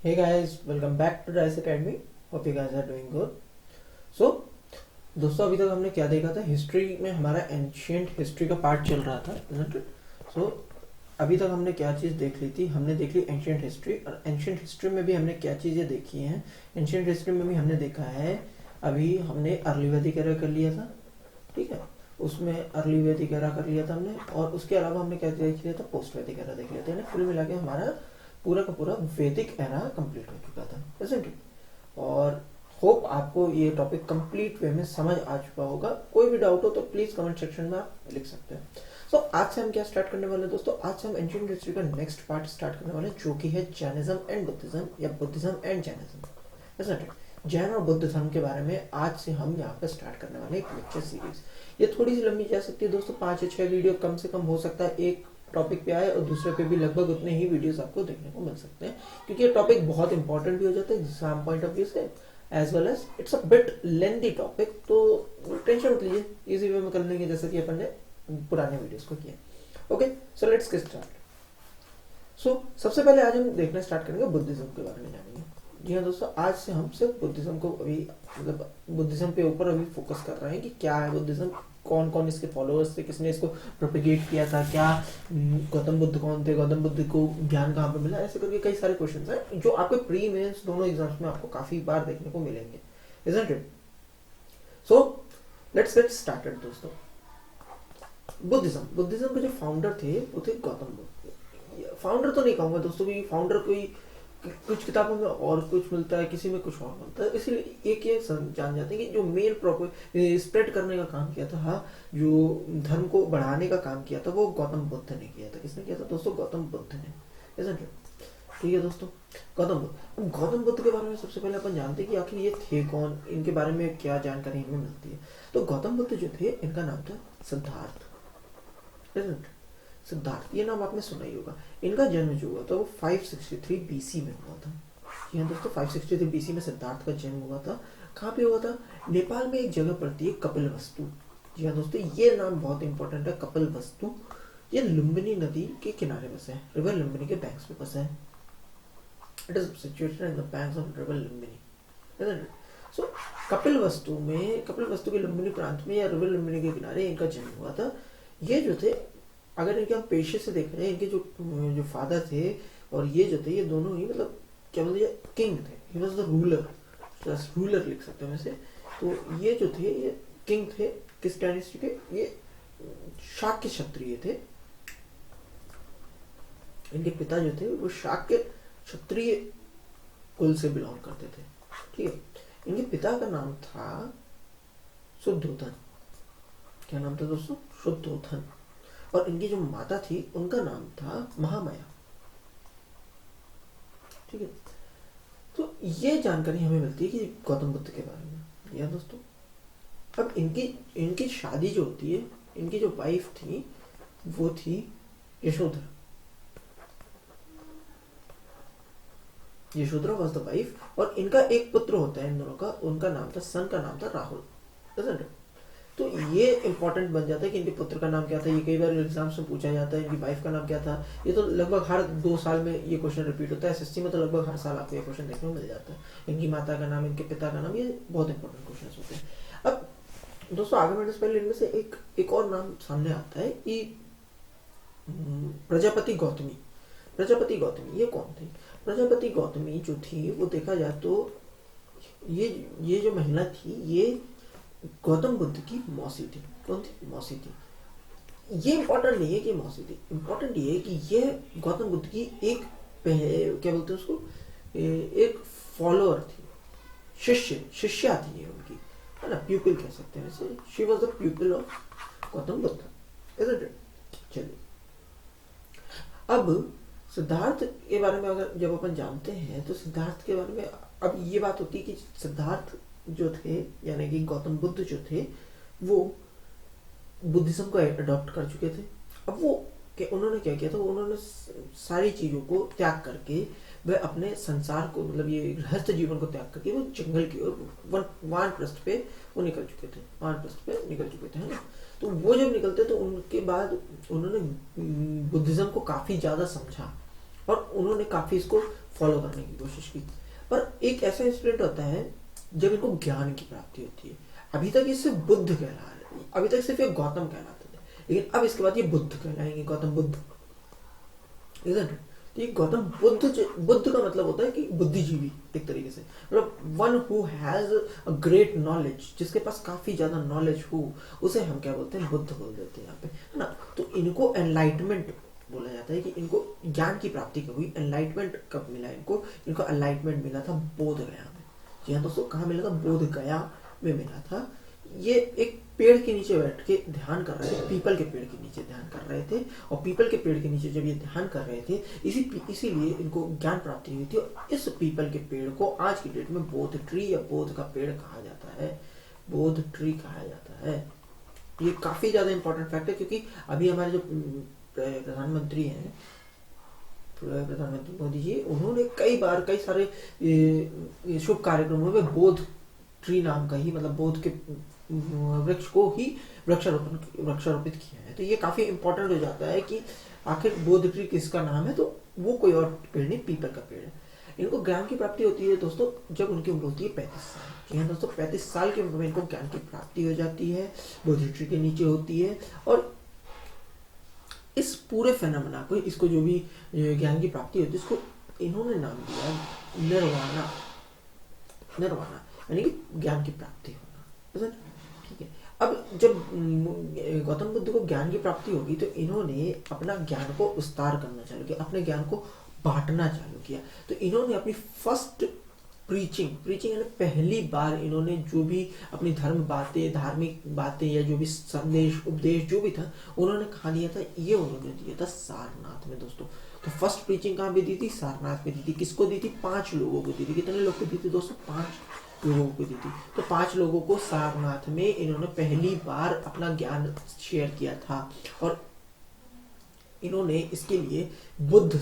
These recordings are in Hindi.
Hey guys, welcome back to Rice Academy. Hope you guys are doing good. So, दोस्तों अभी तक हमने क्या देखा था? हिस्ट्री में हमारा एंशियंट हिस्ट्री का पार्ट चल रहा था, isn't it? So, अभी तक हमने क्या चीज़ देख ली थी? हमने देख ली एंशियंट हिस्ट्री, और एंशियंट हिस्ट्री में भी हमने क्या चीज़ें देखी हैं? एंशियंट हिस्ट्री में भी हमने देखा है, अभी हमने अर्ली वैदिक एरा कर लिया था, ठीक है, उसमें अर्ली वैदिक एरा कर लिया था हमने, और उसके अलावा हमने क्या देख लिया था? पोस्ट वैदिक एरा देख लिया था, यानी कुल मिला के हमारा पूरा का पूरा वैदिक एरा कंप्लीट हो चुका था, isn't it? और होप आपको ये टॉपिक कंप्लीट वे में समझ आ चुका होगा। कोई भी डाउट हो तो प्लीज कमेंट सेक्शन में आप लिख सकते हैं। सो आज से हम क्या स्टार्ट करने वाले हैं दोस्तों? आज से हम एंशिएंट हिस्ट्री का नेक्स्ट पार्ट स्टार्ट करने वाले हैं, जो कि है जैनिज्म एंड बुद्धिज्म, या Buddhism and Jainism, isn't it? Jain और बुद्ध धर्म के बारे में आज से हम यहाँ पे स्टार्ट करने वाले एक लेक्चर सीरीज। ये थोड़ी सी लंबी जा सकती है दोस्तों, 5 या 6 वीडियो कम से कम हो सकता है एक टॉपिक पे आए, और दूसरे पे भी लगभग उतने ही वीडियोस आपको देखने को मिल सकते हैं, क्योंकि ये टॉपिक बहुत इंपॉर्टेंट भी हो जाता है एग्जाम पॉइंट ऑफ व्यू से, as well as it's a bit lengthy topic, तो टेंशन मत लीजिए, इजी वे में कर लेंगे जैसे कि अपन ने पुराने वीडियोस को किया। Okay, so let's get start. So सबसे पहले आज हम देखना स्टार्ट करेंगे बुद्धिज्म के बारे में जानेंगे। जी हाँ दोस्तों, आज से हम सिर्फ बुद्धिज्म को अभी मतलब बुद्धिज्म पे ऊपर अभी फोकस कर रहे हैं कि क्या है बुद्धिज्म, कौन कौन इसके फॉलोअर्स थे, किसने इसको प्रोपेगेट किया था, क्या गौतम बुद्ध कौन थे, गौतम बुद्ध को ज्ञान कहाँ पे मिला, ऐसे करके कई सारे क्वेश्चंस हैं जो आपके प्री मेंस दोनों एग्जाम्स में आपको काफी बार देखने को मिलेंगे, isn't it? So let's get started दोस्तों। बुद्धिज्म के जो फाउंडर थे वो थे गौतम बुद्ध। फाउंडर तो नहीं कहूंगा दोस्तों, कि फाउंडर कोई कुछ किताबों में और कुछ मिलता है, किसी में कुछ और मिलता है, इसीलिए एक ये जान जाते हैं कि जो मेन प्रॉपर स्प्रेड करने का काम किया था, हाँ, जो धर्म को बढ़ाने का काम किया था, वो गौतम बुद्ध ने किया था। किसने किया था दोस्तों? गौतम बुद्ध ने, isn't it? ठीक है दोस्तों, गौतम बुद्ध। अब गौतम बुद्ध के बारे में सबसे पहले अपन जानते हैं कि आखिर ये थे कौन, इनके बारे में क्या जानकारी हमें मिलती है। तो गौतम बुद्ध जो थे, इनका नाम था सिद्धार्थ, isn't it? सिद्धार्थ, ये नाम आपने सुना ही होगा। इनका जन्म जो हुआ था वो 563 बीसी में हुआ था। जी हाँ दोस्तों, 563 बीसी में सिद्धार्थ का जन्म हुआ था। कहाँ पे हुआ था? नेपाल में एक जगह पड़ती है कपिलवस्तु। जी हाँ दोस्तों, ये नाम बहुत इंपॉर्टेंट है, कपिलवस्तु। ये लुम्बिनी नदी के किनारे बसा है, रिवर लुम्बिनी के बैंक्स पे बसा है। It is situated in the banks of river Lumbini, isn't it? सो कपिलवस्तु के लुम्बिनी प्रांत में या रिवर लुम्बिनी के किनारे इनका जन्म हुआ था। ये जो थे, अगर इनके हम पेशे से देख रहे हैं, इनके जो फादर थे और ये जो थे, ये दोनों ही मतलब क्या बोलते हैं, किंग थे। ही वाज द रूलर लिख सकते हैं वैसे। तो ये जो थे, ये किंग थे किस डायनेस्टी के? ये शाक्य क्षत्रिय थे। इनके पिता जो थे वो शाक्य क्षत्रिय कुल से बिलोंग करते थे, ठीक है। इनके पिता का नाम था शुद्धोधन। क्या नाम था दोस्तों? शुद्धोधन। और इनकी जो माता थी उनका नाम था महामाया, ठीक है। तो ये जानकारी हमें मिलती है कि गौतम बुद्ध के बारे में, या दोस्तों। अब इनकी शादी जो होती है, इनकी जो वाइफ थी वो थी Yashodhara. Yashodhara was the wife, और इनका एक पुत्र होता है इन दोनों का, उनका नाम था, सन का नाम था राहुल, isn't it? तो ये इंपॉर्टेंट बन जाता है कि इनके पुत्र का नाम क्या था। ये कई बार एग्जाम्स में पूछा जाता है, इनकी वाइफ का नाम क्या था। ये तो लगभग हर 2 साल में ये क्वेश्चन रिपीट होता है। एसएससी में तो लगभग हर साल आपको ये क्वेश्चन देखने को मिल जाता है। इनकी माता का नाम, इनके पिता का नाम, ये बहुत इंपॉर्टेंट क्वेश्चन होते हैं। अब दोस्तों आगे बढ़ने से पहले इनमें से एक और नाम सामने आता है कि प्रजापति गौतमी। प्रजापति गौतमी ये कौन थी? प्रजापति गौतमी जो थी, वो देखा जाए तो ये जो महिला थी, ये गौतम बुद्ध की मौसी थी। कौन थी? मौसी थी। ये इंपॉर्टेंट नहीं है कि मौसी थी, इंपॉर्टेंट ये है कि ये गौतम बुद्ध की एक क्या बोलते हैं उसको, एक फॉलोअर थी, शिष्या थी ये उनकी, है ना, प्यूपिल कह सकते हैं वैसे। She was the प्यूपिल of Gautam Buddha, isn't it? चलिए, अब सिद्धार्थ के बारे में अगर जब अपन जानते हैं, तो सिद्धार्थ के बारे में अब ये बात होती है कि सिद्धार्थ जो थे, यानी कि गौतम बुद्ध जो थे, वो बुद्धिज्म को अडॉप्ट कर चुके थे। अब वो उन्होंने क्या किया था? उन्होंने सारी चीजों को त्याग करके वह अपने संसार को, मतलब ये गृहस्थ जीवन को त्याग करके वो जंगल की ओर वानप्रस्थ पे वो निकल चुके थे, वानप्रस्थ पे निकल चुके थे, है ना। तो वो जब निकलते तो उनके बाद उन्होंने बुद्धिज्म को काफी ज्यादा समझा, और उन्होंने काफी इसको फॉलो करने की कोशिश की। पर एक ऐसा इंसिडेंट होता है जब इनको ज्ञान की प्राप्ति होती है। अभी तक ये सिर्फ बुद्ध कहला रहे, अभी तक सिर्फ ये गौतम कहलाते थे, लेकिन अब इसके बाद ये बुद्ध कहलाएंगे, गौतम बुद्ध। तो ये गौतम बुद्ध का मतलब होता है कि बुद्धिजीवी, एक तरीके से मतलब one who has a great knowledge, जिसके पास काफी ज्यादा नॉलेज हो, उसे हम क्या बोलते हैं, बुद्ध बोल देते हैं यहाँ पे, है ना। तो इनको एनलाइटमेंट बोला जाता है कि इनको ज्ञान की प्राप्ति कब हुई, एनलाइटमेंट कब मिला इनको एनलाइटमेंट मिला था बोध गया में। जी हाँ दोस्तों, कहाँ मिला था, बोध गया में मिला था। ये एक पेड़ के नीचे बैठ के ध्यान कर रहे थे, पीपल के पेड़ के नीचे ध्यान कर रहे थे, और पीपल के पेड़ के नीचे जब ये ध्यान कर रहे थे, इसीलिए इनको ज्ञान प्राप्ति हुई थी। और इस पीपल के पेड़ को आज की डेट में बोध ट्री या बोध का पेड़ कहा जाता है, बोध ट्री कहा जाता है। ये काफी ज्यादा इंपॉर्टेंट फैक्ट है, क्योंकि अभी हमारे जो प्रधानमंत्री हैं, प्रधानमंत्री मोदी जी, उन्होंने कई सारे शुभ कार्यक्रमों में बोध ट्री नाम का ही, मतलब बोध के वृक्ष को ही वृक्षारोपित किया है। तो ये काफी इंपॉर्टेंट हो जाता है कि आखिर बोध ट्री किसका नाम है, तो वो कोई और पेड़ नहीं, पीपल का पेड़ है। इनको ज्ञान की प्राप्ति होती है दोस्तों जब उनकी उम्र होती है 35 साल। जी हाँ दोस्तों, 35 साल की उम्र में इनको ज्ञान की प्राप्ति हो जाती है, बोध ट्री के नीचे होती है। और इस पूरे फेनोमेना को, इसको जो भी ज्ञान की प्राप्ति होती है, इसको इन्होंने नाम दिया निर्वाणा, निर्वाणा यानी कि ज्ञान की प्राप्ति होना। ठीक है, अब जब गौतम बुद्ध को ज्ञान की प्राप्ति होगी तो इन्होंने अपना ज्ञान को विस्तार करना चालू किया, अपने ज्ञान को बांटना चालू किया। तो इन्होंने अपनी फर्स्ट प्रीचिंग यानी पहली बार इन्होंने जो भी अपनी धर्म बातें, धार्मिक बातें या जो भी संदेश उपदेश जो भी था, उन्होंने कहाँ दिया था, ये उन्होंने दिया था सारनाथ में दोस्तों। तो फर्स्ट प्रीचिंग कहाँ पे दी थी, सारनाथ में दी थी। किसको दी थी, 5 लोगों को दी थी। कितने लोग को दी थी दोस्तों, 5 लोगों को दी थी। तो 5 लोगों को सारनाथ में इन्होंने पहली बार अपना ज्ञान शेयर किया था। और इन्होंने इसके लिए बुद्ध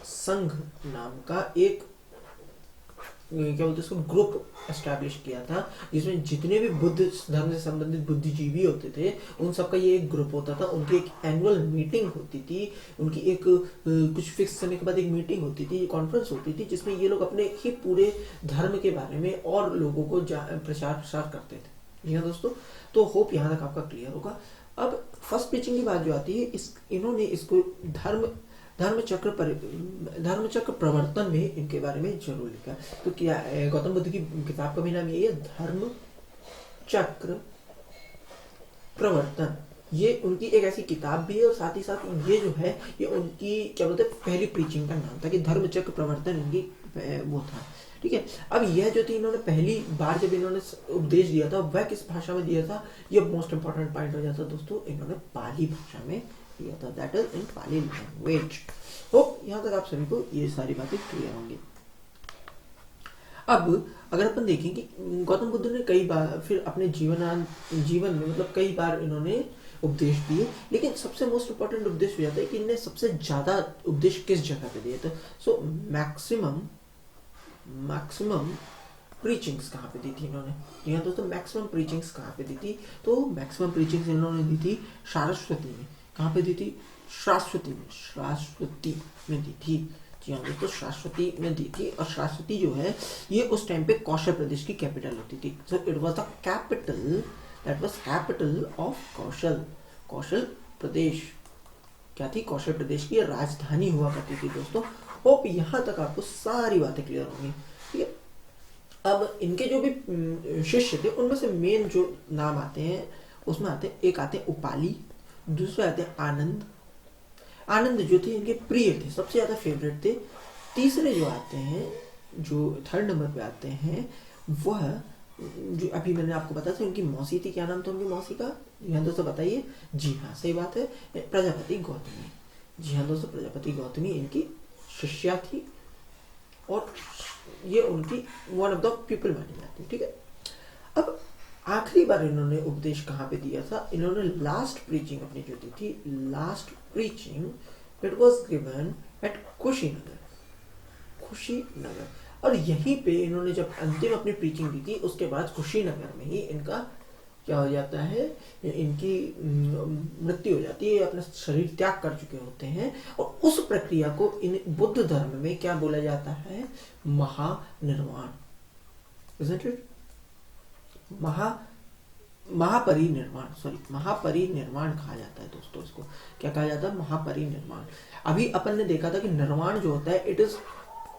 संघ नाम का एक क्या बोलते उसको ग्रुप एस्टैब्लिश किया था, जिसमें जितने भी बुद्ध धर्म से संबंधित बुद्धिजीवी होते थे, उन सबका ये एक ग्रुप होता था। उनकी एक एनुअल मीटिंग होती थी, उनकी एक कुछ फिक्स समय के बाद एक मीटिंग होती थी, कॉन्फ्रेंस होती थी, जिसमें ये लोग अपने ही पूरे धर्म के बारे में और लोगों को प्रसार करते थे। जी हाँ दोस्तों, तो होप यहाँ तक आपका क्लियर होगा। अब फर्स्ट प्रीचिंग की बात जो आती है, इन्होंने इसको धर्म चक्र प्रवर्तन में इनके बारे में जरूर लिखा। तो क्या गौतम बुद्ध की किताब का भी नाम यही है, धर्म चक्र प्रवर्तन। ये उनकी एक ऐसी किताब भी है, और साथ ही साथ ये जो है, ये उनकी क्या बोलते हैं, पहली प्रीचिंग का नाम था कि धर्म चक्र प्रवर्तन इनकी वो था। ठीक है, अब यह जो थी, इन्होंने पहली बार जब इन्होंने उपदेश दिया था, वह किस भाषा में दिया था, ये मोस्ट इंपॉर्टेंट पॉइंट हो जाता है दोस्तों, इन्होंने पाली भाषा में दिया था, that is in Pali language. Hope यहाँ तक आप सभी को ये सारी बातें क्लियर होंगी। अब अगर अपन देखें कि गौतम बुद्ध ने कई बार फिर अपने जीवन में मतलब कई बार इन्होंने उपदेश दिए, लेकिन सबसे मोस्ट इंपॉर्टेंट उपदेश हो जाता है कि इन्हें सबसे ज्यादा उपदेश किस जगह पे दिए थे। सो मैक्सिमम प्रीचिंग्स कहाँ पे दी थी इन्होंने, यहाँ दोस्तों मैक्सिमम प्रीचिंग्स कहाँ पे दी थी, तो मैक्सिमम प्रीचिंग्स इन्होंने दी थी सारस्वती में। कहाँ पे दी थी, शाश्वती में दी थी। जी हाँ दोस्तों, शाश्वती में दी थी। और शाश्वती जो है, ये उस टाइम पे कौशल प्रदेश की कैपिटल होती थी। So it was the capital, that was capital of Kaushal Pradesh. क्या थी, कौशल प्रदेश की राजधानी हुआ करती थी दोस्तों। होप यहाँ तक आपको सारी बातें क्लियर होंगी। ठीक है, अब इनके जो भी शिष्य थे, उनमें से मेन जो नाम आते हैं, उसमें एक आते हैं उपाली, दूसरे आते हैं आनंद जो थे इनके प्रिय थे, सबसे ज्यादा फेवरेट थे। तीसरे जो आते हैं, जो थर्ड नंबर पे आते हैं, वह जो अभी मैंने आपको बताया था, उनकी मौसी थी। क्या नाम था उनकी मौसी का, यहाँ दोस्तों बताइए। जी हाँ, सही बात है, प्रजापति गौतमी। जी हाँ दोस्तों, प्रजापति गौतमी इनकी शिष्या थी, और ये उनकी वन ऑफ द पीपल मानी जाती है। ठीक है, अब आखिरी बार इन्होंने उपदेश कहाँ पे दिया था, इन्होंने लास्ट प्रीचिंग अपनी जो दी थी, last preaching it was given at Kushinagar. और यहीं पे इन्होंने जब अंतिम अपनी प्रीचिंग दी थी, उसके बाद कुशीनगर में ही इनका क्या हो जाता है, इनकी मृत्यु हो जाती है, ये अपना शरीर त्याग कर चुके होते हैं। और उस प्रक्रिया को इन बुद्ध धर्म में क्या बोला जाता है, महानिर्वाण, isn't it? महापरिनिर्वाण कहा जाता है दोस्तों। इसको क्या कहा जाता है, महापरिनिर्वाण। अभी अपन ने देखा था कि निर्वाण जो होता है,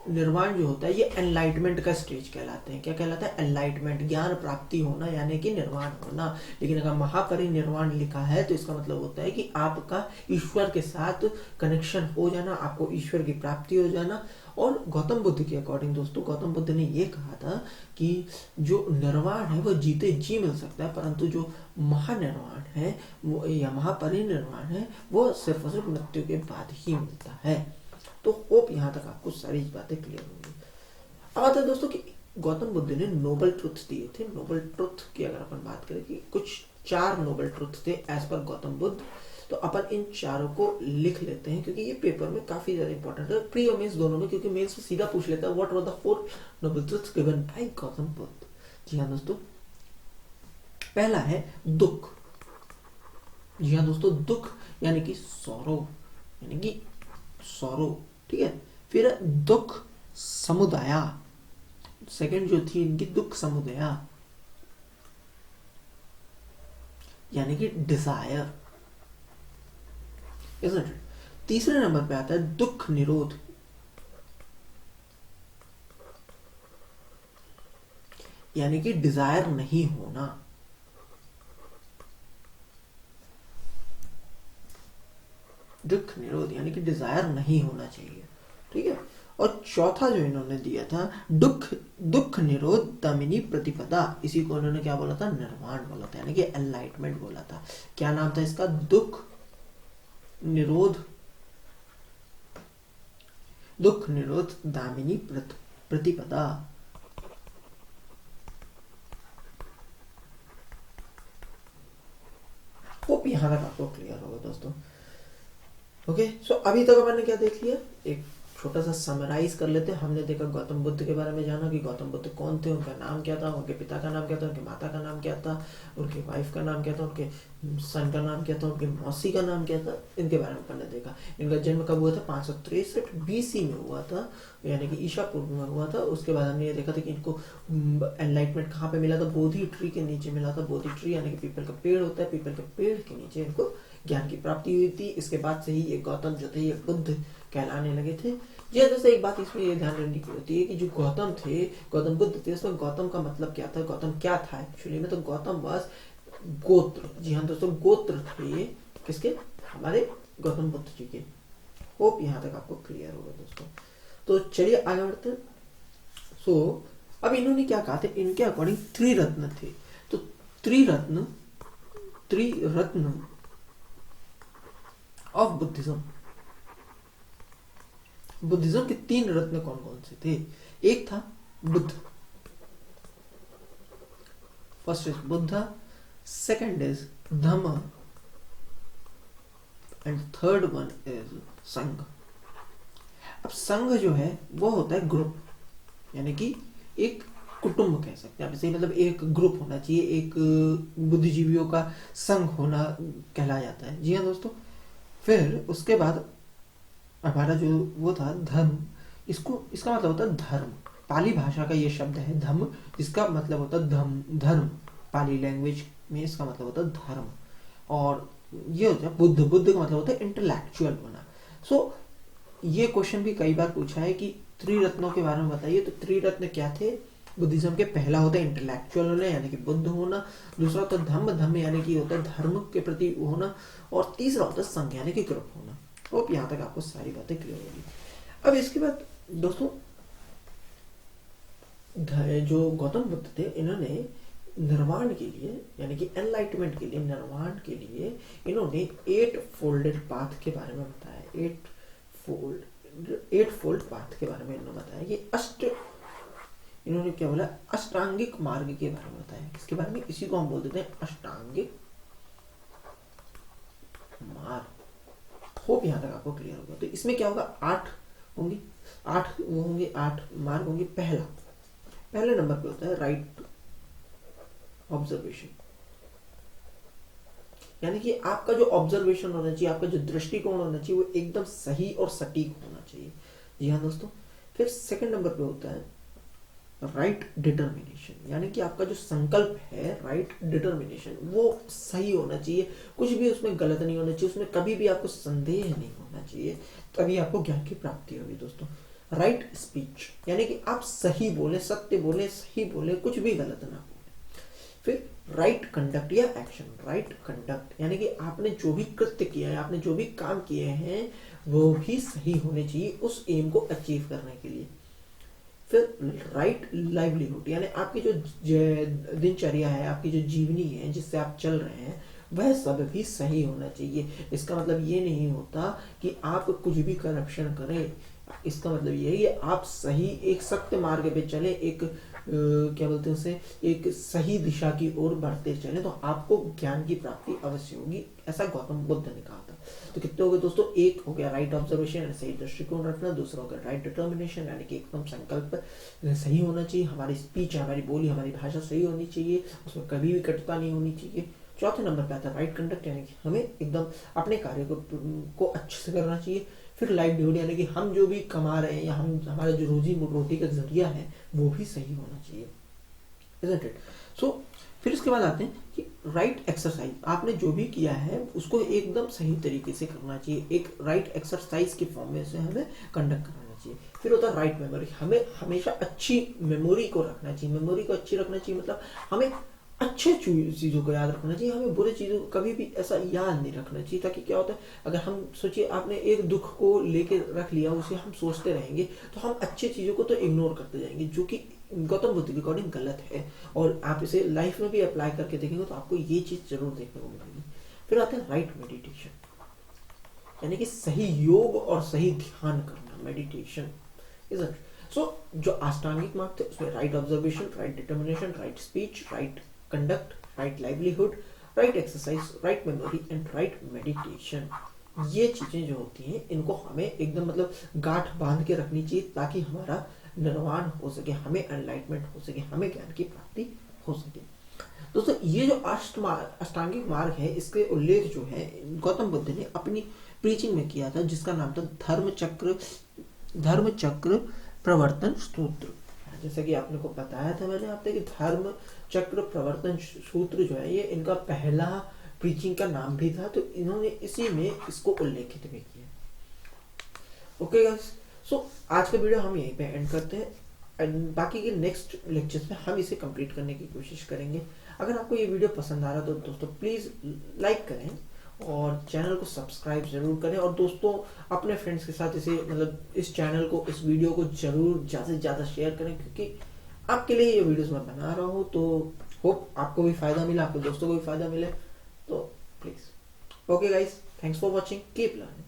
निर्वाण जो होता है ये एनलाइटमेंट का स्टेज कहलाते हैं। क्या कहलाता है, एनलाइटमेंट, ज्ञान प्राप्ति होना, यानी कि निर्वाण होना। लेकिन अगर महापरिनिर्वाण लिखा है तो इसका मतलब होता है कि आपका ईश्वर के साथ कनेक्शन हो जाना, आपको ईश्वर की प्राप्ति हो जाना। और गौतम बुद्ध के अकॉर्डिंग दोस्तों, गौतम बुद्ध ने ये कहा था कि जो निर्वाण है वो जीते जी मिल सकता है, परंतु जो महानिर्वाण है वो या महापरिनिर्वाण है वो सिर्फ और सिर्फ मृत्यु के बाद ही मिलता है। तो होप यहाँ तक आपको सारी बातें क्लियर होंगी। अब आता है दोस्तों कि गौतम बुद्ध ने नोबल ट्रुथ दिए थे। नोबल ट्रुथ की अगर अपन बात करें कि कुछ 4 नोबल ट्रुथ थे एज पर गौतम बुद्ध, तो अपन इन चारों को लिख लेते हैं क्योंकि ये पेपर में काफी ज्यादा इंपॉर्टेंट है, प्री और मेंस दोनों में, क्योंकि मेंस में सीधा पूछ लेता है what were the 4 noble truths given by Gautam Buddha. जी हाँ दोस्तों, पहला है दुख। जी हाँ दोस्तों, दुख यानी कि सौरो, यानी कि सौरो, ठीक है। फिर दुख समुदाया, सेकंड जो थी इनकी दुख समुदाया, यानी कि डिजायर, isn't it? तीसरे नंबर पे आता है दुख निरोध, यानी कि डिजायर नहीं होना। दुख निरोध यानी कि डिजायर नहीं होना चाहिए, ठीक है। और चौथा जो इन्होंने दिया था दुख निरोध दमिनी प्रतिपदा, इसी को उन्होंने क्या बोला था, निर्वाण बोला था, यानी कि एनलाइटमेंट बोला था। क्या नाम था इसका, दुख निरोध दामिनी प्रतिपदा। होप यहां तक आपको क्लियर होगा दोस्तों। ओके, सो अभी तक अपन ने क्या देख लिया, एक छोटा सा समराइज कर लेते हैं। हमने देखा गौतम बुद्ध के बारे में, जाना कि गौतम बुद्ध कौन थे, उनका नाम क्या था, उनके पिता का नाम क्या था, उनके माता का नाम क्या था, उनके वाइफ का नाम क्या था, उनके सन का नाम क्या था, उनकी मौसी का नाम क्या था, इनके बारे में अपन ने देखा। इनका जन्म कब हुआ था, 563 BC में हुआ था, यानी कि ईसा पूर्व में हुआ था। उसके बाद हमने ये देखा था कि इनको एनलाइटमेंट कहाँ पे मिला था, बोधि ट्री के नीचे मिला था। बोधि ट्री यानी कि पीपल का पेड़ होता है, पीपल के पेड़ के नीचे इनको ज्ञान की प्राप्ति हुई थी। इसके बाद से ही ये गौतम जो थे ये बुद्ध कहलाने लगे थे। जैसे एक बात इसमें ये ध्यान रखने की होती है कि जो गौतम थे, गौतम बुद्ध थे, उसमें गौतम का मतलब क्या था, गौतम क्या था एक्चुअली में, तो गौतम वाज गोत्र। जी हाँ दोस्तों, गोत्र थे किसके, हमारे गौतम बुद्ध जी के। होप यहाँ तक आपको क्लियर होगा दोस्तों। तो चलिए आगे बढ़ते हैं। सो अब इन्होंने क्या कहा था, इनके अकॉर्डिंग त्रिरत्न थे। तो त्रिरत्न ऑफ बुद्धिज्म, बुद्धिज्म के 3 रत्न कौन कौन से थे। एक था Buddha, first is Buddha, second is Dhamma and third one is संघ। अब संघ जो है वो होता है ग्रुप, यानी कि एक कुटुंब कह सकते हैं आप इसे, मतलब एक ग्रुप होना चाहिए, एक बुद्धिजीवियों का संघ होना कहला जाता है। जी हाँ दोस्तों। फिर उसके बाद हमारा जो वो था धर्म, इसका मतलब होता है धर्म। पाली भाषा का ये शब्द है धम्म, जिसका मतलब होता है धर्म। पाली लैंग्वेज में इसका मतलब होता है धर्म। और ये होता है बुद्ध का मतलब होता है इंटेलेक्चुअल होना। सो ये क्वेश्चन भी कई बार पूछा है कि त्रिरत्नों के बारे में बताइए। तो त्रिरत्न क्या थे बुद्धिज्म के, पहला होता है इंटेलेक्चुअल होना यानी कि बुद्ध होना, दूसरा होता है धम्म यानी कि होता है धर्म के प्रति होना, और तीसरा होता है संघ यानी कि ग्रुप होना। होप यहाँ तक आपको सारी बातें क्लियर होगी। अब इसके बाद दोस्तों जो गौतम बुद्ध थे, इन्होंने निर्वाण के लिए यानी कि एनलाइटमेंट के लिए, निर्वाण के लिए इन्होंने 8 फोल्डेड पाथ के बारे में बताया। 8 फोल्ड पाथ के बारे में इन्होंने बताया। ये इन्होंने क्या बोला, अष्टांगिक मार्ग के बारे में बताया। इसके बारे में, इसी को हम बोल देते हैं अष्टांगिक मार्ग। होप यहाँ तक आपको क्लियर होगा। तो इसमें क्या होगा, 8 होंगे, 8 मार्ग होंगे। पहले नंबर पे होता है राइट ऑब्जर्वेशन, यानी कि आपका जो ऑब्जर्वेशन होना चाहिए, आपका जो दृष्टिकोण होना चाहिए वो एकदम सही और सटीक होना चाहिए। जी हाँ दोस्तों। फिर सेकंड नंबर पे होता है राइट डिटर्मिनेशन, यानी कि आपका जो संकल्प है, राइट डिटर्मिनेशन, वो सही होना चाहिए, कुछ भी उसमें गलत नहीं होना चाहिए, उसमें कभी भी आपको संदेह नहीं होना चाहिए, तभी आपको ज्ञान की प्राप्ति होगी दोस्तों। राइट स्पीच, यानी कि आप सही बोले, सत्य बोले, सही बोले, कुछ भी गलत ना बोले। फिर राइट कंडक्ट या एक्शन, राइट कंडक्ट यानी कि आपने जो भी कृत्य किया है, आपने जो भी काम किए हैं वो भी सही होने चाहिए उस एम को अचीव करने के लिए। फिर राइट लाइवलीहुड, यानी आपकी जो दिनचर्या है, आपकी जो जीवनी है जिससे आप चल रहे हैं, वह सब भी सही होना चाहिए। इसका मतलब ये नहीं होता कि आप कुछ भी करप्शन करें, इसका मतलब ये है कि आप सही एक सत्य मार्ग पे चले, एक क्या बोलते हैं उसे, एक सही दिशा की ओर बढ़ते चले, तो आपको ज्ञान की प्राप्ति अवश्य होगी, ऐसा गौतम बुद्ध ने कहा था। तो कितने हो गए दोस्तों? एक हो गया राइट ऑब्जर्वेशन, सही दृष्टिकोण रखना, दूसरा हो गया राइट डिटर्मिनेशन, यानी कि एकदम संकल्प सही होना चाहिए, हमारी स्पीच, हमारी बोली, हमारी भाषा सही होनी चाहिए, उसमें कभी भी कटुता नहीं होनी चाहिए। चौथे नंबर पे आता है राइट कंडक्ट, यानी कि हमें एकदम अपने कार्य को अच्छे से करना चाहिए। फिर लाइवलीहुड, यानी कि हम जो भी कमा रहे हैं या हम हमारा जो रोजी रोटी का जरिया है वो भी सही होना चाहिए, isn't it? So, फिर इसके बाद आते हैं कि राइट एक्सरसाइज, आपने जो भी किया है उसको एकदम सही तरीके से करना चाहिए, एक राइट एक्सरसाइज के फॉर्म में से हमें कंडक्ट करना चाहिए। फिर होता है राइट मेमोरी, हमें हमेशा अच्छी मेमोरी को रखना चाहिए, मेमोरी को अच्छी रखना चाहिए मतलब हमें अच्छे चीज़ों को याद रखना चाहिए, हमें बुरे चीज़ों को कभी भी ऐसा याद नहीं रखना चाहिए। ताकि क्या होता है, अगर हम सोचिए आपने एक दुख को लेके रख लिया, उसे हम सोचते रहेंगे तो हम अच्छी चीज़ों को तो इग्नोर करते जाएंगे, जो कि गौतम बुद्ध के अकॉर्डिंग गलत है। और आप इसे लाइफ में भी अप्लाई करके देखेंगे तो आपको ये चीज़ जरूर देखने को मिलेगी। फिर आता है राइट मेडिटेशन, यानी कि सही योग और सही ध्यान करना, मेडिटेशन इज इट। सो जो अष्टांगिक मार्ग थे उसमें right observation, right determination, right speech, right conduct, right livelihood, right exercise, write memory and right meditation, ये चीजें जो होती हैं इनको हमें एकदम मतलब गांठ बांध के रखनी चाहिए ताकि हमारा निर्वाण हो सके, हमें एनलाइटमेंट हो सके, हमें ज्ञान की प्राप्ति हो सके। दोस्तों ये जो अष्टांगिक मार्ग है, इसके उल्लेख जो है गौतम बुद्ध ने अपनी प्रीचिंग में किया था, जिसका नाम था धर्म चक्र प्रवर्तन सूत्र। जैसे कि आपने को बताया था मैंने आपने कि धर्म चक्र प्रवर्तन सूत्र जो है ये इनका पहला प्रीचिंग का नाम भी था, तो इन्होंने इसी में इसको उल्लेखित भी किया। ओके गाइस, सो आज का वीडियो हम यहीं पे एंड करते हैं, एंड बाकी के नेक्स्ट लेक्चर्स में हम इसे कंप्लीट करने की कोशिश करेंगे। अगर आपको ये वीडियो पसंद आ रहा है तो दोस्तों प्लीज़ लाइक करें और चैनल को सब्सक्राइब जरूर करें, और दोस्तों अपने फ्रेंड्स के साथ इसे मतलब इस चैनल को, इस वीडियो को जरूर ज़्यादा से ज़्यादा शेयर करें, क्योंकि आपके लिए ये वीडियोस मैं बना रहा हूँ, तो होप आपको भी फायदा मिला, आपके दोस्तों को भी फायदा मिले, तो please. Okay guys, thanks for watching, keep learning.